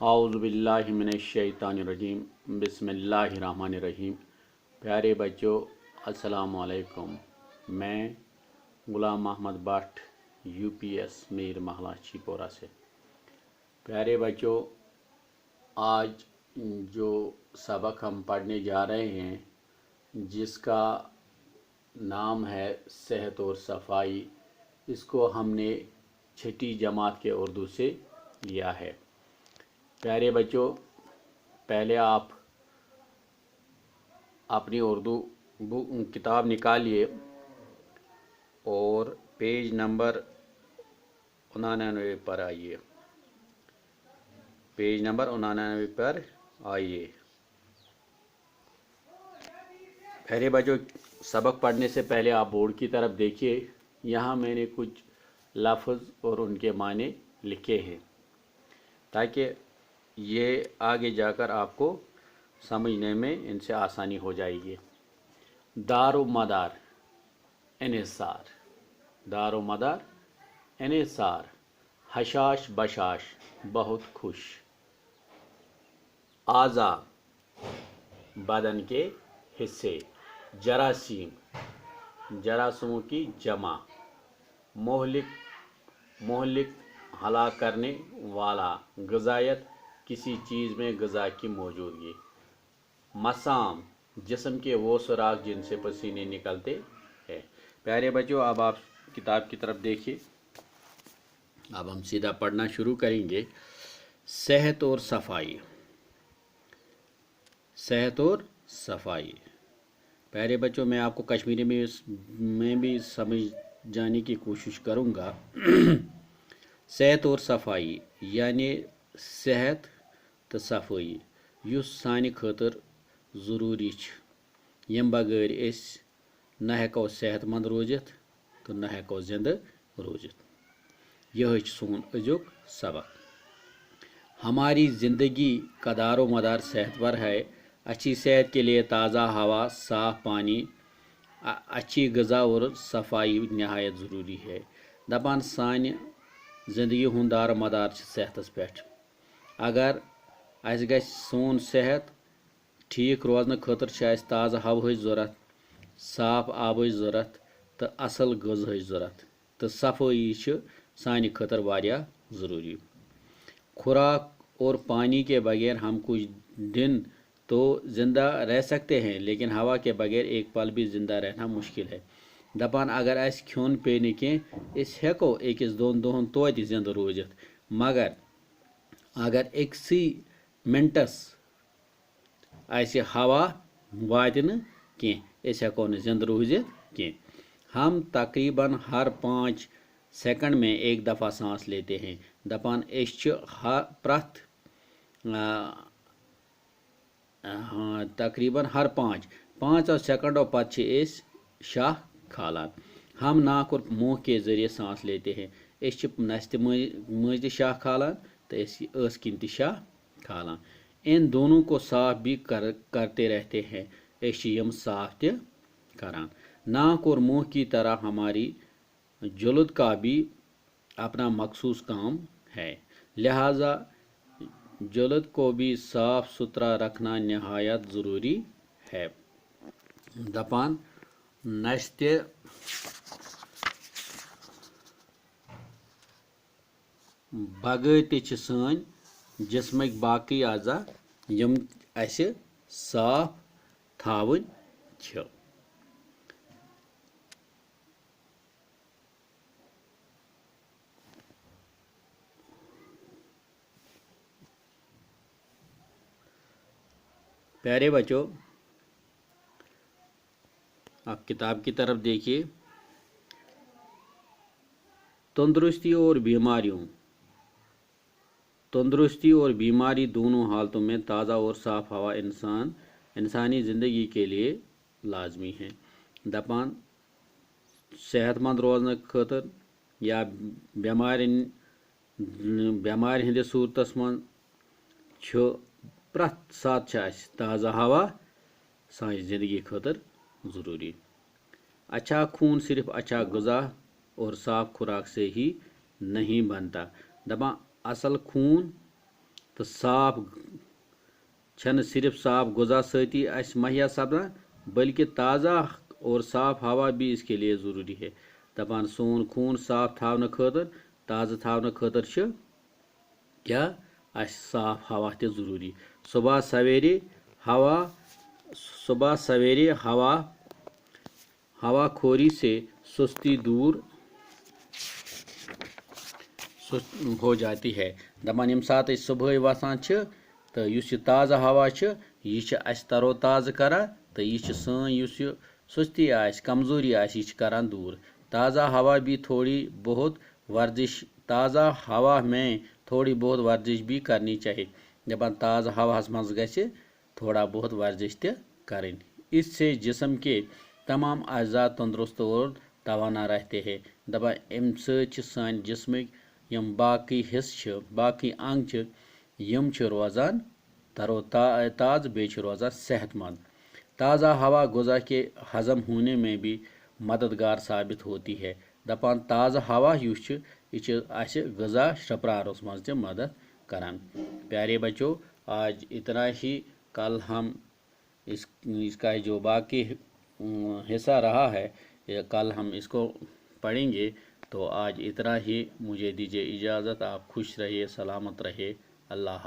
आऊज़ुबिल्लाहि मिनश्शैतानिर्रजीम बिस्मिल्लाहिर्रहमानिर्रहीम। प्यारे बच्चों, अस्सलामु अलैकुम। मैं गुलाम अहमद भट्ट यूपीएस मीर महला शिपोरा से। प्यारे बच्चों, आज जो सबक हम पढ़ने जा रहे हैं जिसका नाम है सेहत और सफाई, इसको हमने छठी जमात के उर्दू से लिया है। प्यारे बच्चों, पहले आप अपनी उर्दू किताब निकालिए और पेज नंबर 99 पर आइए। पेज नंबर 99 पर आइए। प्यारे बच्चों, सबक पढ़ने से पहले आप बोर्ड की तरफ देखिए। यहाँ मैंने कुछ लफ्ज़ और उनके माने लिखे हैं ताकि ये आगे जाकर आपको समझने में इनसे आसानी हो जाएगी। दारो मदार इन्हिसार, दारो मदार इन्हिसार, हशाश बशाश बहुत खुश, आज़ा बदन के हिस्से, जरासीम जरासीमों की जमा, मोहलिक हलाक करने वाला, ग़िज़ायत किसी चीज़ में ग़िज़ा की मौजूदगी, मसाम जिस्म के वो सुराख जिनसे पसीने निकलते हैं। प्यारे बच्चों, अब आप किताब की तरफ देखिए। अब हम सीधा पढ़ना शुरू करेंगे। सेहत और सफाई, सेहत और सफाई। प्यारे बच्चों, मैं आपको कश्मीरी में भी समझ जाने की कोशिश करूँगा। सेहत और सफाई यानी सेहत तो सफाई युस सानि खतर ज़रूरी यम बगैर न हेको सेहतमंद रोजित तो न हेको जिंद रोजित। यह सोन अजुक सबक। हमारी ज़िंदगी का दारो मदार सेहत पर है। अच्छी सेहत के लिए ताज़ा हवा, साफ पानी, अच्छी ग़िज़ा और सफाई नहायत ज़रूरी है। दपान सानि ज़िंदगी हुंद दारो मदार सेहतस पे। अगर अस गछ सोन सेहत ठीक रोजन खतर ताज़ा हवाच ज़रूरत, साफ आबच ज़रूरत तो असल ग़िज़ाच ज़रूरत तो सफाई सानि खतर वारिया ज़रूरी। खुराक और पानी के बगैर हम कुछ दिन तो ज़िंदा रह सकते हैं, लेकिन हवा के बगैर एक पल भी ज़िंदा रहना मुश्किल है। दपान अगर अस खोन पे न कह हेको अकिस दोन दोहन तोत जिंद रोजित, मगर अगर एकसी मिनटस ऐसे हवा वात न कह हेको न जिंद रोजित कह। हम तकरीबन हर 5 सेकंड में एक दफ़ा सांस लेते हैं। दपान प्रथ तकरीबन हर 5 सेकंडों पद शाह खालान। हम नाक और मुंह के ज़रिए सांस लेते हैं। नस्त मज शाह खालान तो स किन शाह खालान। इन दोनों को साफ भी करते रहते हैं। यम साफ त करान। नाक और मुंह की तरह हमारी जुल्द का भी अपना मखसूस काम है, लिहाजा जुल्द को भी साफ सुथरा रखना नहायत ज़रूरी है। दपान नस्त बगैर त सन जिस्मक बाकी अज़ा यम अस साफ थावन छ। प्यारे बच्चों, आप किताब की तरफ देखिए। तंदुरुस्ती और बीमारी दोनों हालतों में ताज़ा और साफ हवा इंसानी ज़िंदगी के लिए लाजमी है। दपान सेहतमंद रोजन खतर या बेमार हंद सूरतस मन प्रथ सात ताज़ा हवा सानी ज़िंदगी खतर ज़रूरी। अच्छा खून सिर्फ अच्छा ग़िज़ा और साफ खुराक से ही नहीं बनता। दपा असल खून تو صاف چھن صرف صاف غذا سۭتی اس مہیا سپدان بلکہ تازہ اور صاف ہوا بھی اس کے لیے ضروری ہے دپان سون خون صاف تھاونہٕ خٲطر تازہ تھاونہٕ خٲطر چھُ کیا اس صاف ہوا تہِ ضروری صبح سویرے ہوا خوری سے سستی دور ہو جاتی ہے دپان یم سات أسۍ صبحٲے وسان چھِ تہٕ یُس یہِ تازہ ہوا چھُ یہِ چھُ اَسہِ ترو تازہ کران تہٕ یہِ چھُ سٲنۍ یُس یہِ سستی آسہِ کمزوری آسہِ یہِ چھُ کران دوٗر تازہ ہوا بھی تھوڑی بہت ورزش تازہ ہوا میں تھوڑی بہت ورزش بھی کرنی چاہیے دپان تازہ ہواہس منٛز گژھِ تھوڑا بہت ورزش تہِ کرٕنۍ اس سے جسم کے تمام اعضاء تندرست اور توانا رہتے ہیں دپان امہِ سۭتۍ چھِ سانہِ جسمٕکۍ یم باقی حصہٕ چھِ باقی انگ چھِ یم چھِ روزان ترو تازہ بیٚیہِ چھِ روزان صحت مند تازہ ہوا غذا کے ہضم ہونے میں بھی مددگار ثابت ہوتی ہے دپان تازہ ہوا یُس چھُ یہِ چھُ اسہِ غذا شرپراونس منٛز تہِ مدد کران پیارے بچوں آج اتنا ہی کل ہم اس کا جو باقی حصہ رہا ہے کل ہم اس کو پڑھیں گے تو آج اتنا ہی مجھے دیجیے اجازت آپ خوش رہیے سلامت رہیے اللہ حافظ